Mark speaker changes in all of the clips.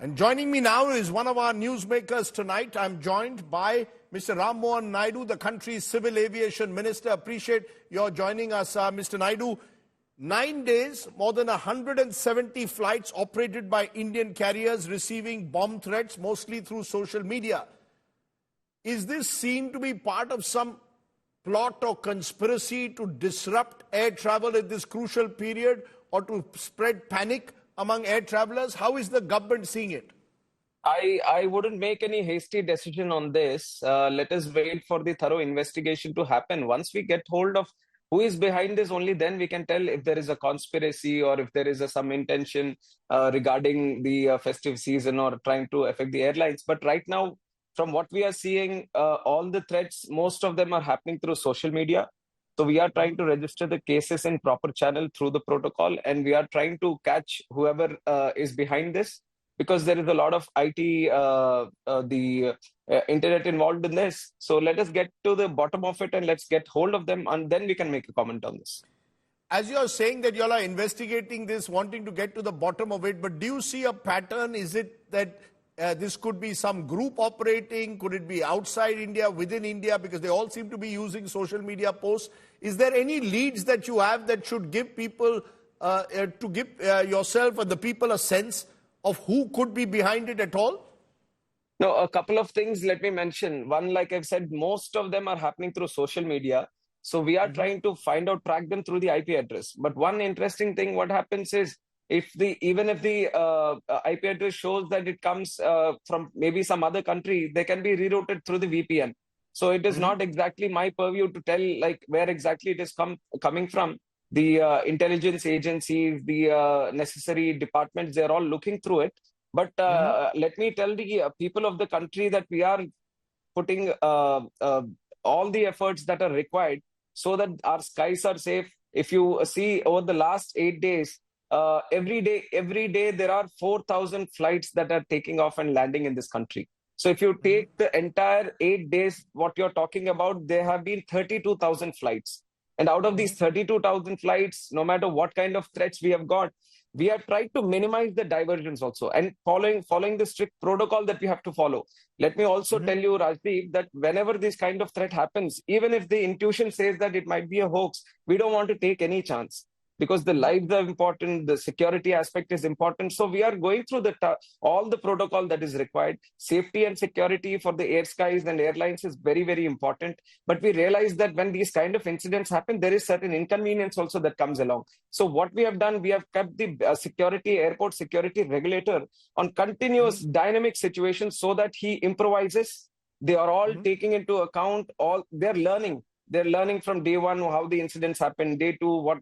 Speaker 1: And joining me now is one of our newsmakers tonight. I'm joined by Mr. Mohan Naidu, the country's civil aviation minister. Appreciate your joining us, Mr. Naidu. 9 days, more than 170 flights operated by Indian carriers receiving bomb threats, mostly through social media. Is this seen to be part of some plot or conspiracy to disrupt air travel at this crucial period or to spread panic among air travelers? How is the government seeing it?
Speaker 2: I wouldn't make any hasty decision on this. Let us wait for the thorough investigation to happen. Once we get hold of who is behind this, only then we can tell if there is a conspiracy or if there is some intention regarding the festive season or trying to affect the airlines. But right now, from what we are seeing, all the threats, most of them are happening through social media. So we are trying to register the cases in proper channel through the protocol, and we are trying to catch whoever is behind this, because there is a lot of IT, internet involved in this. So let us get to the bottom of it and let's get hold of them, and then we can make a comment on this.
Speaker 1: As you are saying that you all are investigating this, wanting to get to the bottom of it, but do you see a pattern? Is it that this could be some group operating? Could it be outside India, within India? Because they all seem to be using social media posts. Is there any leads that you have that should give people, to give yourself and the people a sense of who could be behind it at all?
Speaker 2: No, a couple of things let me mention. One, like I've said, most of them are happening through social media. So we are trying to track them through the IP address. But one interesting thing, what happens is, even if the IP address shows that it comes from maybe some other country, they can be rerouted through the VPN. So it is not exactly my purview to tell like where exactly it is coming from. The intelligence agencies, the necessary departments, they're all looking through it. But let me tell the people of the country that we are putting all the efforts that are required so that our skies are safe. If you see over the last 8 days, every day there are 4,000 flights that are taking off and landing in this country. So if you take the entire 8 days, what you're talking about, there have been 32,000 flights. And out of these 32,000 flights, no matter what kind of threats we have got, we have tried to minimize the diversions also, and following the strict protocol that we have to follow. Let me also tell you, Rajdeep, that whenever this kind of threat happens, even if the intuition says that it might be a hoax, we don't want to take any chance, because the lives are important, the security aspect is important. So we are going through all the protocol that is required. Safety and security for the air skies and airlines is very, very important. But we realize that when these kind of incidents happen, there is certain inconvenience also that comes along. So what we have done, we have kept the airport security regulator on continuous dynamic situations so that he improvises. They are all taking into account, they're learning. They're learning from day one how the incidents happen, day two, what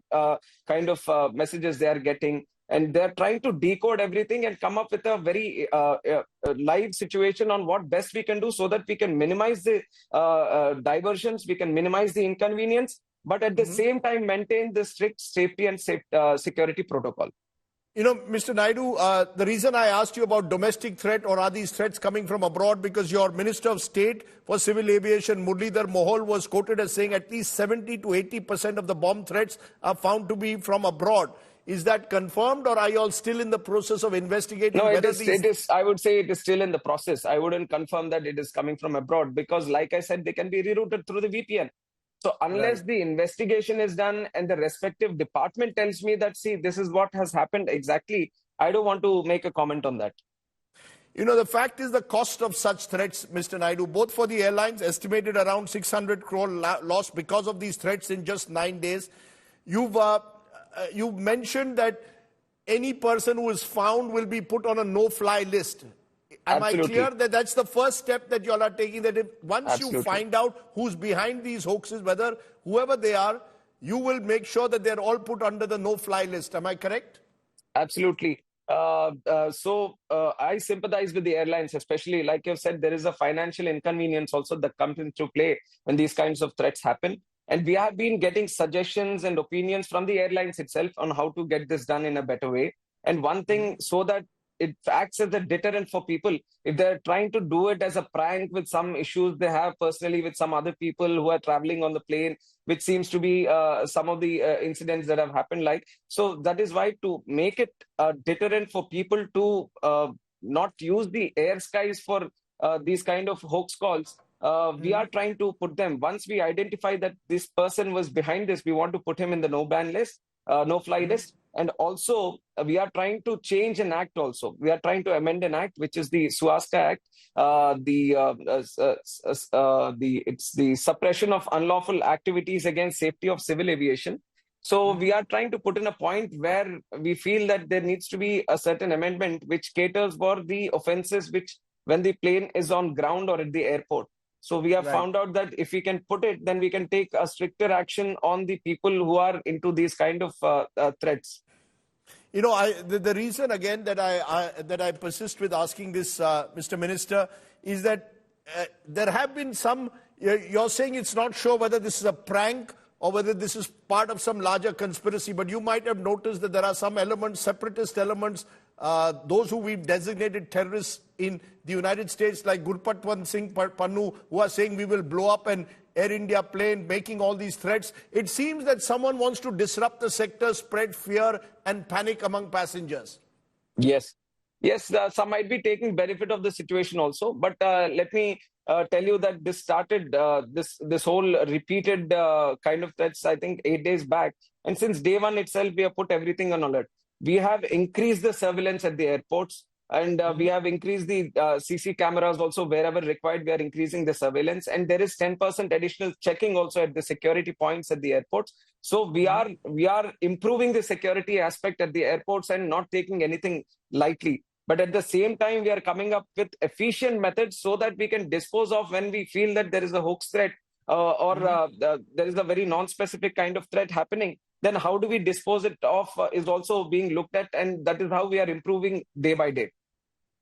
Speaker 2: kind of messages they are getting. And they're trying to decode everything and come up with a very live situation on what best we can do so that we can minimize the diversions, we can minimize the inconvenience, but at the same time maintain the strict safety and security protocol.
Speaker 1: You know, Mr. Naidu, the reason I asked you about domestic threat, or are these threats coming from abroad, because your Minister of State for Civil Aviation, Mohan, was quoted as saying at least 70 to 80% of the bomb threats are found to be from abroad. Is that confirmed, or are you all still in the process of investigating?
Speaker 2: No, it is. I would say it is still in the process. I wouldn't confirm that it is coming from abroad, because like I said, they can be rerouted through the VPN. So unless the investigation is done and the respective department tells me that, see, this is what has happened exactly, I don't want to make a comment on that.
Speaker 1: You know, the fact is the cost of such threats, Mr. Naidu, both for the airlines, estimated around 600 crore loss because of these threats in just 9 days. You've mentioned that any person who is found will be put on a no-fly list. Am I clear that that's the first step that you all are taking, that if once you find out who's behind these hoaxes, whoever they are, you will make sure that they're all put under the no-fly list? Am I correct?
Speaker 2: Absolutely. So I sympathize with the airlines, especially like you've said, there is a financial inconvenience also that comes into play when these kinds of threats happen. And we have been getting suggestions and opinions from the airlines itself on how to get this done in a better way. And one thing, so that it acts as a deterrent for people. If they're trying to do it as a prank with some issues they have personally with some other people who are traveling on the plane, which seems to be some of the incidents that have happened like. So that is why, to make it a deterrent for people to not use the air skies for these kind of hoax calls. We are trying to put them, once we identify that this person was behind this, we want to put him in the no-ban list, no-fly list. And also, we are trying to change an act also. We are trying to amend an act, which is the Swastika Act, it's the suppression of unlawful activities against safety of civil aviation. So we are trying to put in a point where we feel that there needs to be a certain amendment which caters for the offenses which when the plane is on ground or at the airport. So we have found out that if we can put it, then we can take a stricter action on the people who are into these kind of threats.
Speaker 1: You know, the reason again that I persist with asking this, Mr. Minister, is that there have been some. You're saying it's not sure whether this is a prank or whether this is part of some larger conspiracy, but you might have noticed that there are some elements, separatist elements, those who we've designated terrorists in the United States, like Gurpatwant Singh Pannu, who are saying we will blow up an Air India plane, making all these threats. It seems that someone wants to disrupt the sector, spread fear and panic among passengers.
Speaker 2: Yes. Yes, some might be taking benefit of the situation also. But let me tell you that this started, this whole repeated kind of threats, I think 8 days back. And since day one itself, we have put everything on alert. We have increased the surveillance at the airports. And we have increased the CC cameras also wherever required. We are increasing the surveillance, and there is 10% additional checking also at the security points at the airports. So we are improving the security aspect at the airports and not taking anything lightly. But at the same time, we are coming up with efficient methods so that we can dispose of when we feel that there is a hoax threat or there is a very non-specific kind of threat happening. Then how do we dispose it of is also being looked at, and that is how we are improving day by day.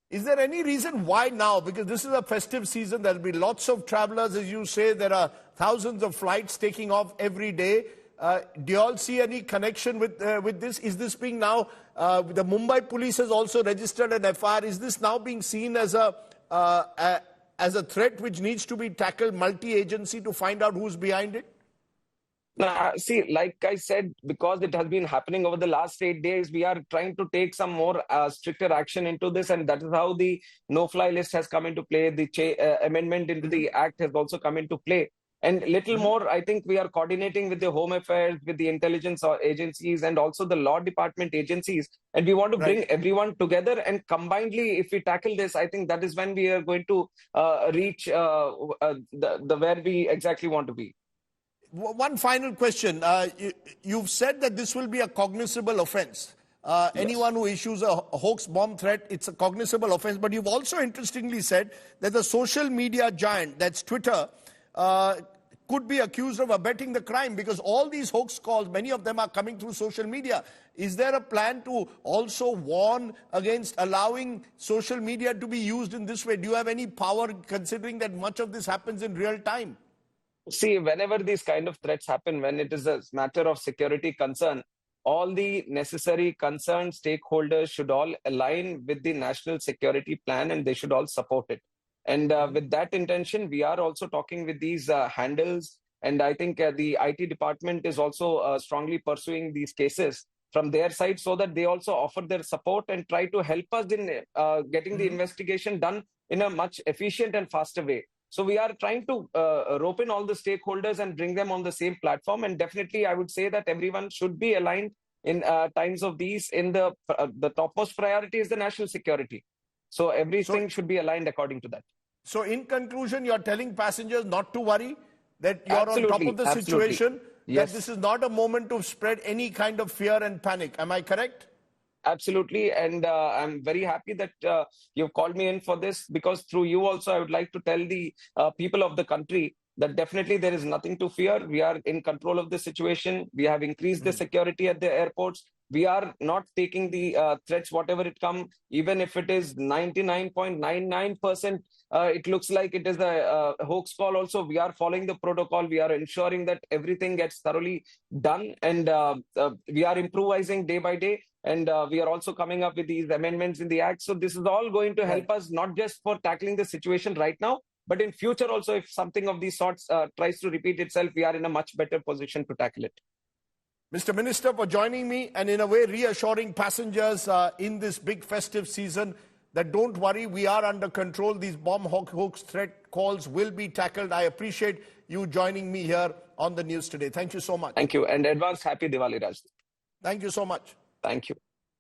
Speaker 1: Is there any reason why now? Because this is a festive season, there'll be lots of travelers, as you say, there are thousands of flights taking off every day. Do you all see any connection with this? Is this being now, the Mumbai police has also registered an FIR. Is this now being seen as a threat which needs to be tackled multi-agency to find out who's behind it?
Speaker 2: See, like I said, because it has been happening over the last 8 days, we are trying to take some more stricter action into this, and that is how the no-fly list has come into play. The amendment into the act has also come into play. And little more, I think we are coordinating with the Home Affairs, with the intelligence agencies, and also the law department agencies. And we want to bring everyone together, and combinedly, if we tackle this, I think that is when we are going to reach the where we exactly want to be.
Speaker 1: One final question. You've said that this will be a cognizable offense. Anyone who issues a hoax bomb threat, it's a cognizable offense. But you've also interestingly said that the social media giant, that's Twitter, could be accused of abetting the crime, because all these hoax calls, many of them are coming through social media. Is there a plan to also warn against allowing social media to be used in this way? Do you have any power, considering that much of this happens in real time?
Speaker 2: See, whenever these kind of threats happen, when it is a matter of security concern, all the necessary concerned stakeholders should all align with the national security plan, and they should all support it. And with that intention, we are also talking with these handles. And I think the IT department is also strongly pursuing these cases from their side, so that they also offer their support and try to help us in getting the investigation done in a much efficient and faster way. So we are trying to rope in all the stakeholders and bring them on the same platform. And definitely, I would say that everyone should be aligned in times of these. In the topmost priority is the national security. So everything should be aligned according to that.
Speaker 1: So in conclusion, you're telling passengers not to worry, that you're on top of the situation, that this is not a moment to spread any kind of fear and panic. Am I correct?
Speaker 2: Absolutely. And I'm very happy that you've called me in for this, because through you also, I would like to tell the people of the country that definitely there is nothing to fear. We are in control of the situation. We have increased the security at the airports. We are not taking the threats, whatever it comes, even if it is 99.99%. It looks like it is a hoax call also. We are following the protocol. We are ensuring that everything gets thoroughly done. And we are improvising day by day. And we are also coming up with these amendments in the act. So this is all going to help us, not just for tackling the situation right now, but in future also, if something of these sorts tries to repeat itself, we are in a much better position to tackle it.
Speaker 1: Mr. Minister, for joining me and in a way reassuring passengers in this big festive season. that don't worry, we are under control. These bomb hoax threat calls will be tackled. I appreciate you joining me here on the news today. Thank you so much.
Speaker 2: Thank you. And advance happy Diwali, Raj.
Speaker 1: Thank you so much.
Speaker 2: Thank you.